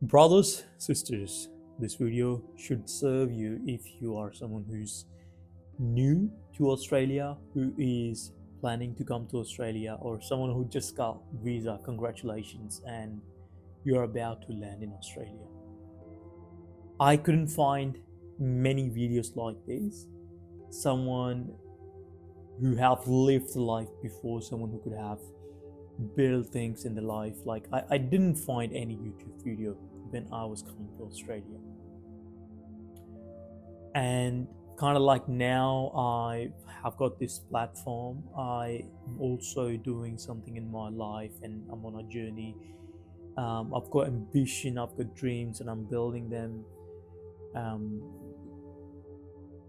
Brothers, sisters, this video should serve you if you are someone who's new to Australia, who is planning to come to Australia, or someone who just got visa. Congratulations, and you're about to land in Australia. I couldn't find many videos like this. Someone who have lived life before, someone who could have build things in the life. Like I didn't find any YouTube video when I was coming to Australia. And kind of like now I have got this platform. I'm also doing something in my life and I'm on a journey. I've got ambition, I've got dreams, and I'm building them. Um,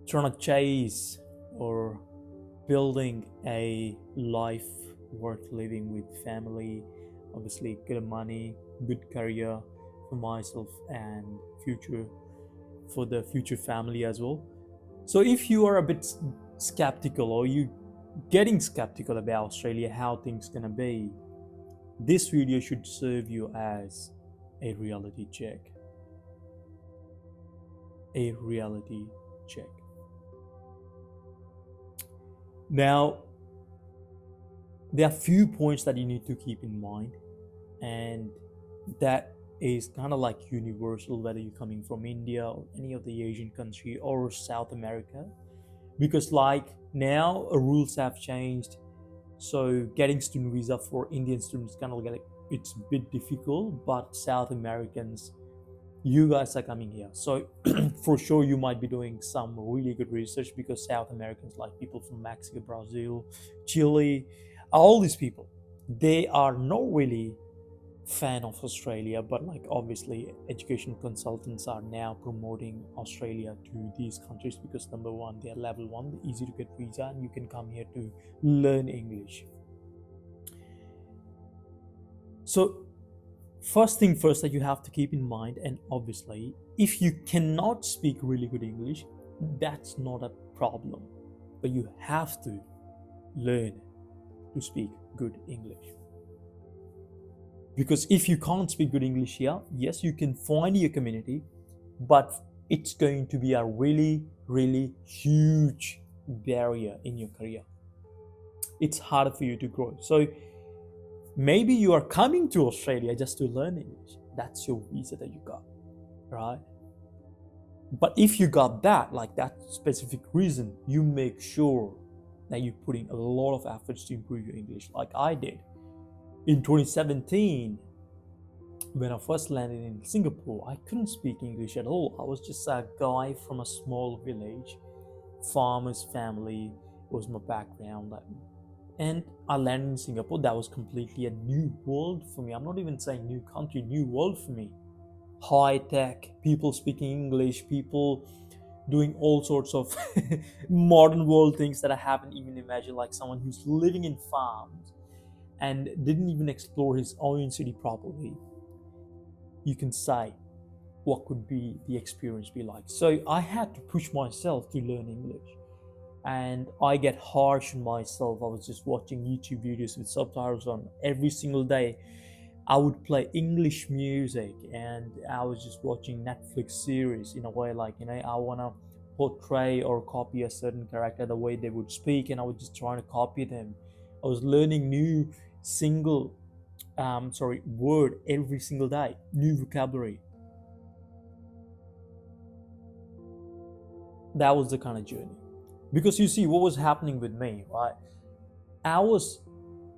Trying to chase or building a life worth living with family, obviously good money, good career for myself and future for the future family as well. So if you are a bit skeptical or you getting skeptical about Australia, how things gonna be, this video should serve you as a reality check. A reality check. Now, there are few points that you need to keep in mind, and that is kind of like universal whether you're coming from India or any of the Asian country or South America, because like now rules have changed. So getting student visa for Indian students kind of like it's a bit difficult, but South Americans, you guys are coming here, so for sure you might be doing some really good research, because South Americans, like people from Mexico, Brazil, Chile, all these people, they are not really fan of Australia, but like obviously education consultants are now promoting Australia to these countries because number one, they're level one, easy to get visa, and you can come here to learn English. So first thing first that you have to keep in mind, and obviously if you cannot speak really good English, that's not a problem, but you have to learn to speak good English. Because if you can't speak good English here, yes, you can find your community, but it's going to be a really, really huge barrier in your career. It's harder for you to grow. So maybe you are coming to Australia just to learn English. That's your visa that you got, right? But if you got that, like that specific reason, you make sure that you're putting a lot of efforts to improve your English, like I did. In 2017, when I first landed in Singapore, I couldn't speak English at all. I was just a guy from a small village, farmer's family was my background. And I landed in Singapore. That was completely a new world for me. I'm not even saying new country, new world for me. High tech, people speaking English, people doing all sorts of modern world things that I haven't even imagined, like someone who's living in farms and didn't even explore his own city properly. You can say what could be the experience be like. So I had to push myself to learn English, and I get harsh on myself. I was just watching YouTube videos with subtitles on every single day. I would play English music and I was just watching Netflix series in a way, like, I want to portray or copy a certain character the way they would speak, and I was just trying to copy them. I was learning new single word every single day, new vocabulary. That was the kind of journey. Because you see what was happening with me, right? I was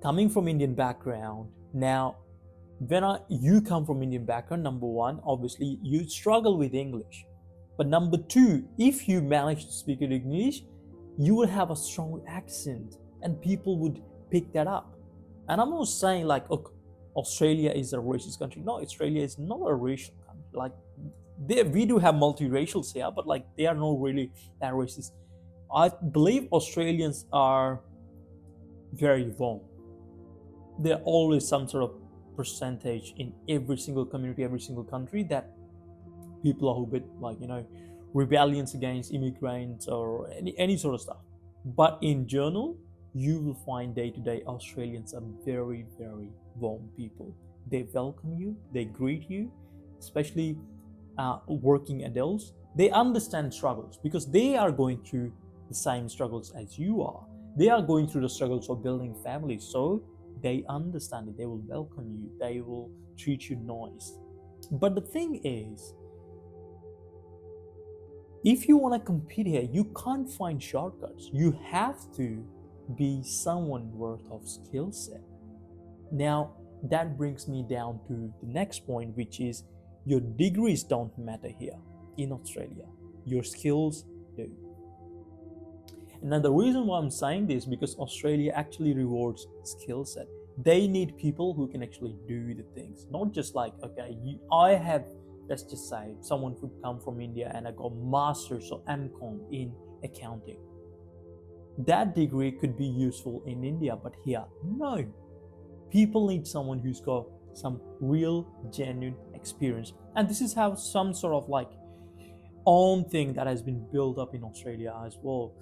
coming from Indian background. Now, when you come from Indian background, number one, obviously you struggle with English. But number two, if you manage to speak in English, you will have a strong accent and people would pick that up. And I'm not saying like, okay, Australia is a racist country. No, Australia is not a racial country. Like, we do have multiracials here, but like they are not really that racist. I believe Australians are very warm. There always some sort of percentage in every single community, every single country, that people are who bit like rebellions against immigrants or any sort of stuff. But in general, you will find day to day Australians are very, very warm people. They welcome you, they greet you, especially working adults, they understand struggles because they are going through the same struggles as you are. They are going through the struggles of building families, so they understand it. They will welcome you. They will treat you nice. But the thing is, if you want to compete here, you can't find shortcuts. You have to be someone worth of skill set. Now, that brings me down to the next point, which is your degrees don't matter here in Australia. Your skills do. And now the reason why I'm saying this because Australia actually rewards skill set. They need people who can actually do the things, not just like, okay, I have, let's just say, someone could come from India and I got masters or MCom in accounting. That degree could be useful in India, but here, no. People need someone who's got some real, genuine experience. And this is how some sort of like own thing that has been built up in Australia as well.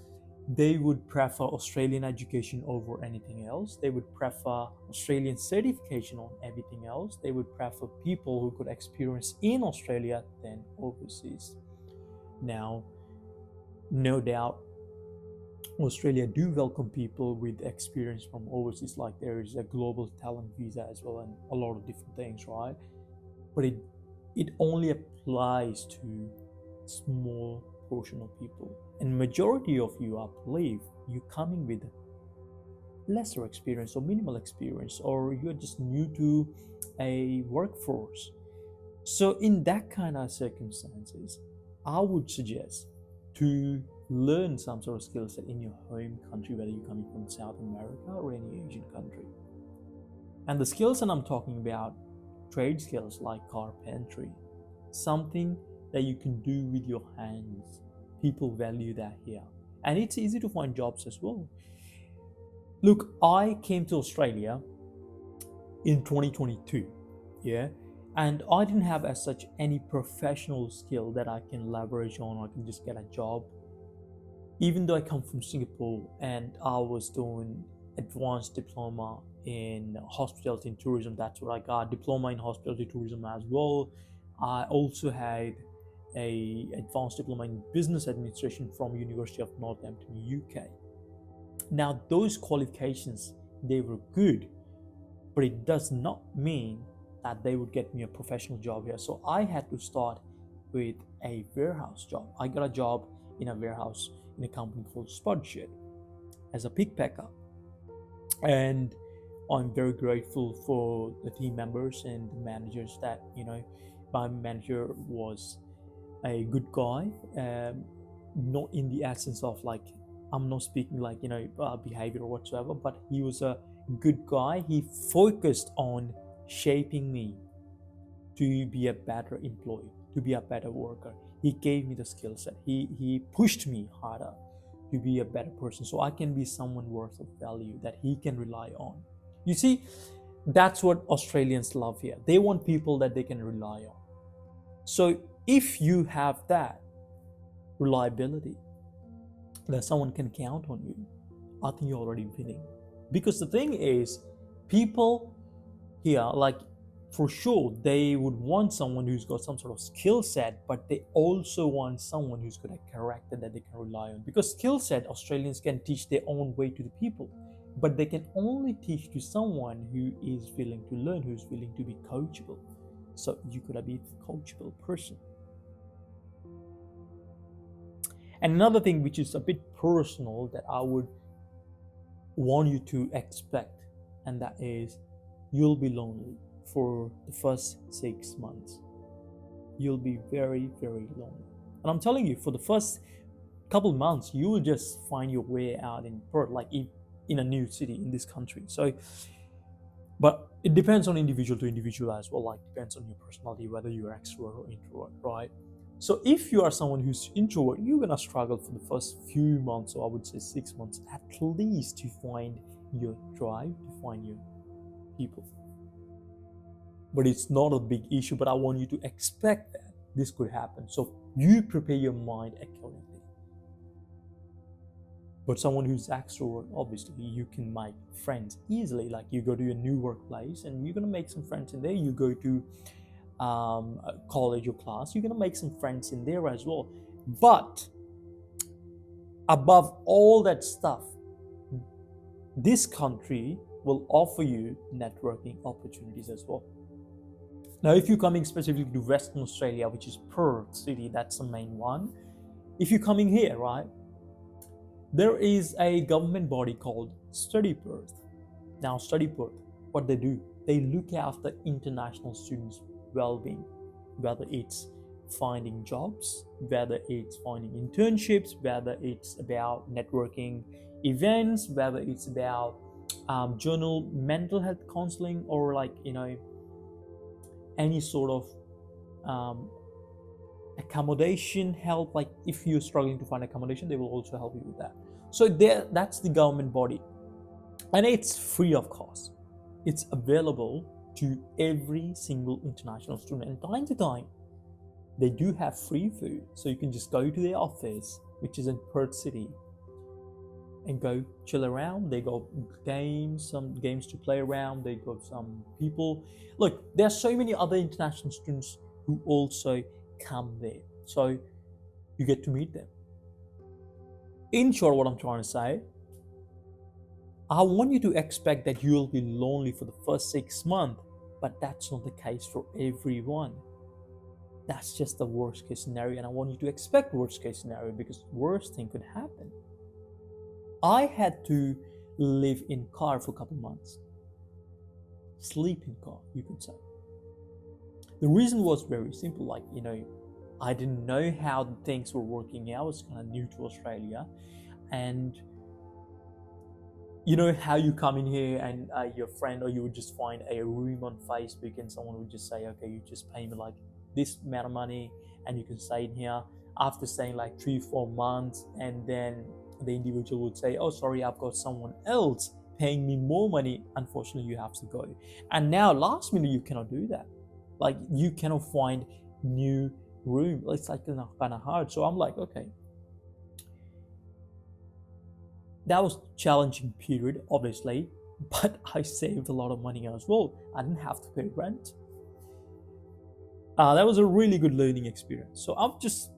They would prefer Australian education over anything else. They would prefer Australian certification on everything else. They would prefer people who could experience in Australia than overseas. Now, no doubt, Australia do welcome people with experience from overseas, like there is a global talent visa as well and a lot of different things, right? But it only applies to small portion of people, and majority of you, I believe, you coming with lesser experience or minimal experience, or you're just new to a workforce. So in that kind of circumstances, I would suggest to learn some sort of skill set in your home country, whether you're coming from South America or any Asian country. And the skills that I'm talking about, trade skills like carpentry, something that you can do with your hands. People value that here. And it's easy to find jobs as well. Look, I came to Australia in 2022, yeah, and I didn't have as such any professional skill that I can leverage on. I can just get a job. Even though I come from Singapore and I was doing advanced diploma in hospitality and tourism, that's what I got, diploma in hospitality tourism as well. I also had a advanced diploma in business administration from University of Northampton, UK. Now those qualifications, they were good, but it does not mean that they would get me a professional job here. So I had to start with a warehouse job. I got a job in a warehouse in a company called Spudshed as a pickpacker, and I'm very grateful for the team members and the managers that, my manager was a good guy, not in the essence of like, I'm not speaking like, behavior or whatsoever, but he was a good guy. He focused on shaping me to be a better employee, to be a better worker. He gave me the skill set. He pushed me harder to be a better person so I can be someone worth of value that he can rely on. You see, that's what Australians love here. They want people that they can rely on. So if you have that reliability, that someone can count on you, I think you're already winning. Because the thing is, people here, like, for sure, they would want someone who's got some sort of skill set, but they also want someone who's got a character that they can rely on. Because skill set, Australians can teach their own way to the people, but they can only teach to someone who is willing to learn, who's willing to be coachable. So you could be a coachable person. And another thing which is a bit personal that I would want you to expect, and that is you'll be lonely for the first 6 months. You'll be very, very lonely. And I'm telling you, for the first couple months, you will just find your way out in Perth, like in a new city in this country. So, but it depends on individual to individual as well, like depends on your personality, whether you're extrovert or introvert, right? So if you are someone who's introvert, you're gonna struggle for the first few months, or I would say 6 months at least, to find your tribe, to find your people. But it's not a big issue, but I want you to expect that this could happen. So you prepare your mind accordingly. But someone who's extrovert, obviously, you can make friends easily. Like you go to a new workplace and you're gonna make some friends in there. You go to college or class, you're going to make some friends in there as well. But above all that stuff, this country will offer you networking opportunities as well. Now, if you're coming specifically to Western Australia, which is Perth City, that's the main one. If you're coming here, right, there is a government body called Study Perth. Now, Study Perth, what they do, they look after international students' well-being, whether it's finding jobs, whether it's finding internships, whether it's about networking events, whether it's about journal mental health counseling, or like, any sort of accommodation help. Like if you're struggling to find accommodation, they will also help you with that. So that's the government body, and it's free of cost. It's available to every single international student, and time to time they do have free food, so you can just go to their office, which is in Perth City, and go chill around. They got some games to play around. They got some people. Look, there are so many other international students who also come there, so you get to meet them. In short, what I'm trying to say, I want you to expect that you'll be lonely for the first 6 months, but that's not the case for everyone. That's just the worst case scenario, and I want you to expect worst case scenario, because worst thing could happen. I had to live in car for a couple months. Sleep in car, you could say. The reason was very simple. Like, I didn't know how things were working out. I was kind of new to Australia. And you know how you come in here and your friend, or you would just find a room on Facebook and someone would just say, okay, you just pay me like this amount of money and you can stay in here. After staying like 3-4 months, and then the individual would say, oh, sorry, I've got someone else paying me more money. Unfortunately, you have to go. And now last minute, you cannot do that. Like you cannot find new room. It's like kind of hard. So I'm like, okay. That was challenging period, obviously, but I saved a lot of money as well. I didn't have to pay rent. That was a really good learning experience. So I'm just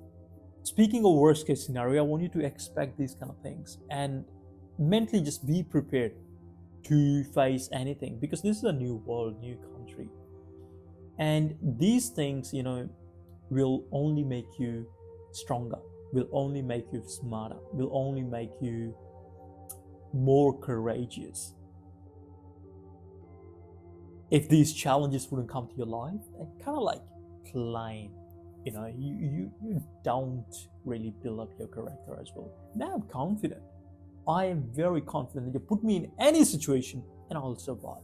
speaking of worst case scenario. I want you to expect these kind of things and mentally just be prepared to face anything, because this is a new world, new country. And these things, will only make you stronger, will only make you smarter, will only make you more courageous. If these challenges wouldn't come to your life, they're kind of like plain. You don't really build up your character as well. Now I'm confident. I am very confident that you put me in any situation and I'll survive.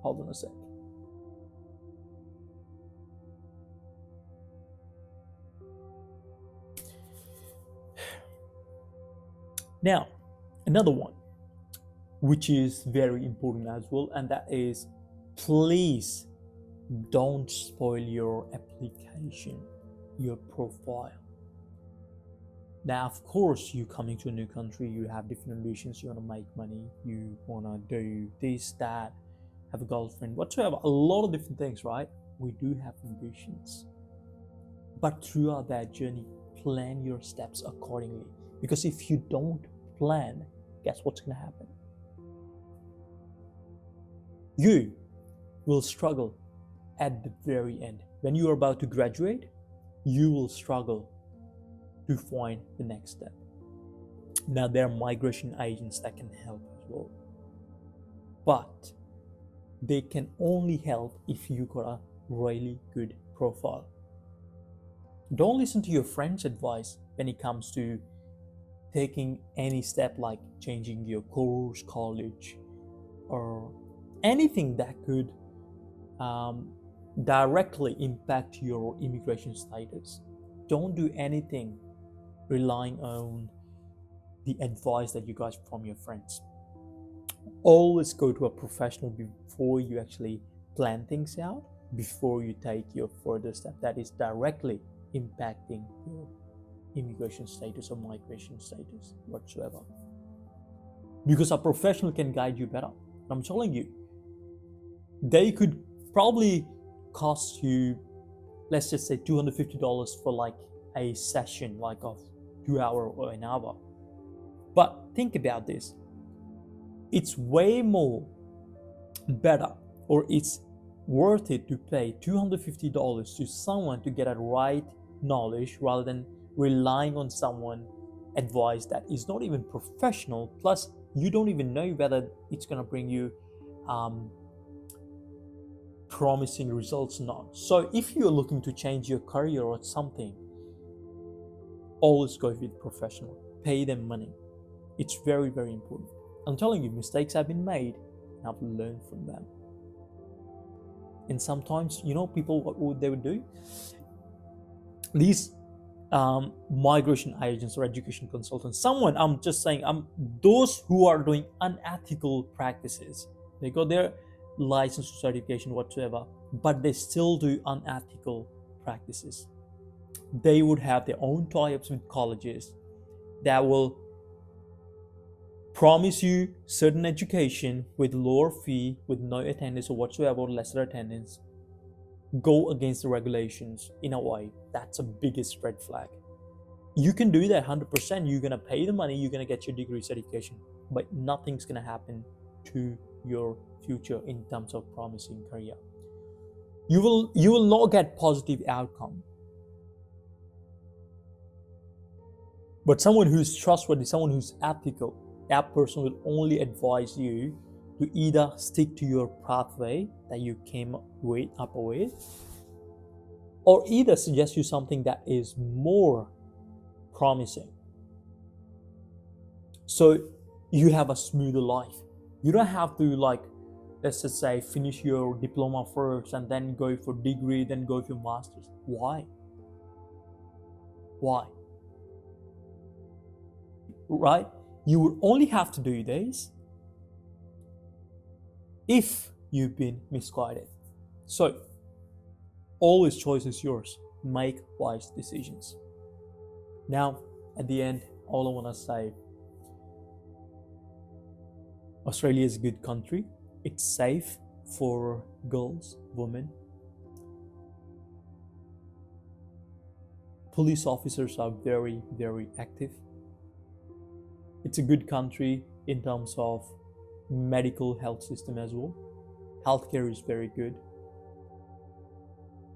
Hold on a sec. Now, another one, which is very important as well, and that is, please don't spoil your application, your profile. Now, of course, you coming to a new country, you have different ambitions. You want to make money, you want to do this, that, have a girlfriend, whatsoever, a lot of different things, right? We do have ambitions. But throughout that journey, plan your steps accordingly. Because if you don't plan, guess what's going to happen? You will struggle at the very end. When you are about to graduate, you will struggle to find the next step. Now, there are migration agents that can help as well, but they can only help if you got a really good profile. Don't listen to your friend's advice when it comes to taking any step like changing your course, college, or anything that could directly impact your immigration status. Don't do anything relying on the advice that you got from your friends. Always go to a professional before you actually plan things out, before you take your further step that is directly impacting your immigration status or migration status whatsoever. Because a professional can guide you better. I'm telling you, they could probably cost you, let's just say $250 for like a session, like of 2 hour or an hour. But think about this. It's way more better, or it's worth it to pay $250 to someone to get a right knowledge rather than relying on someone advice that is not even professional, plus you don't even know whether it's going to bring you promising results or not. So if you're looking to change your career or something, always go with professional, pay them money. It's very, very important. I'm telling you, mistakes have been made and I've learned from them. And sometimes, people, what they would do, these migration agents or education consultants, I'm just saying, those who are doing unethical practices, they got their license or certification whatsoever, but they still do unethical practices. They would have their own tie-ups with colleges that will promise you certain education with lower fee, with no attendance or whatsoever, lesser attendance, go against the regulations in a way. That's a biggest red flag. You can do that 100%. You're going to pay the money, you're going to get your degree certification, but nothing's going to happen to your future in terms of promising career. You will not get positive outcome. But someone who's trustworthy, someone who's ethical, that person will only advise you to either stick to your pathway that you came up with, or either suggest you something that is more promising. So you have a smoother life. You don't have to, let's just say, finish your diploma first and then go for degree, then go for master's. Why? Right? You would only have to do this if you've been misguided. So always choice is yours. Make wise decisions. Now, at the end, all I want to say, Australia is a good country. It's safe for girls, women. Police officers are very, very active. It's a good country in terms of medical health system as well. Healthcare is very good.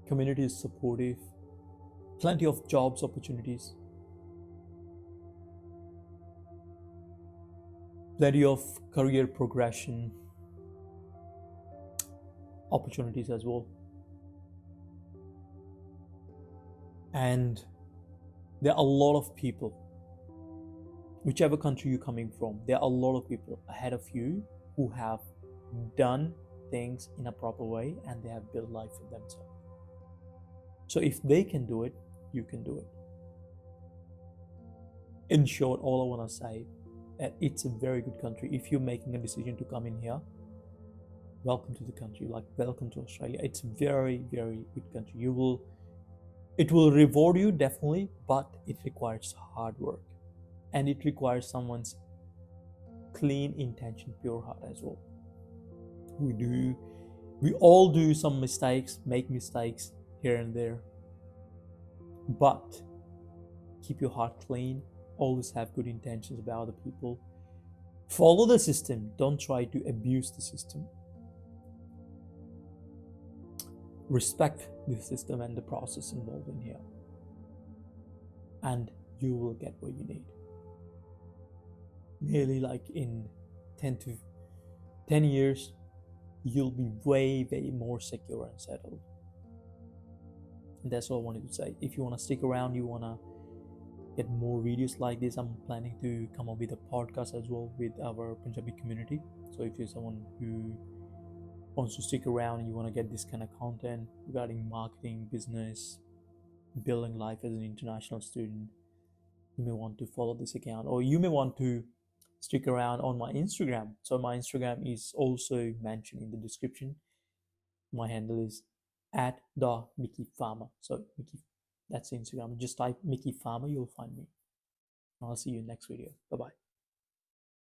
Community is supportive. Plenty of jobs opportunities. Plenty of career progression opportunities as well. And there are a lot of people, whichever country you're coming from, there are a lot of people ahead of you who have done things in a proper way and they have built life for themselves. So if they can do it, you can do it. In short, all I want to say, it's a very good country. If you're making a decision to come in here, welcome to the country, welcome to Australia. It's a very, very good country. It will reward you definitely, but it requires hard work. And it requires someone's clean intention, pure heart as well. We all do some mistakes, make mistakes here and there. But keep your heart clean. Always have good intentions about other people. Follow the system. Don't try to abuse the system. Respect the system and the process involved in here. And you will get what you need. Nearly in 10 years, you'll be way, way more secure and settled. And that's all I wanted to say. If you want to stick around, you want to get more videos like this, I'm planning to come up with a podcast as well with our Punjabi community. So if you're someone who wants to stick around and you want to get this kind of content regarding marketing, business, building life as an international student, you may want to follow this account, or you may want to stick around on my Instagram. So my Instagram is also mentioned in the description. My handle is @the_Mickey_Farmer. So Mickey, that's Instagram. Just type Mickey Farmer, you'll find me. I'll see you in next video. Bye bye.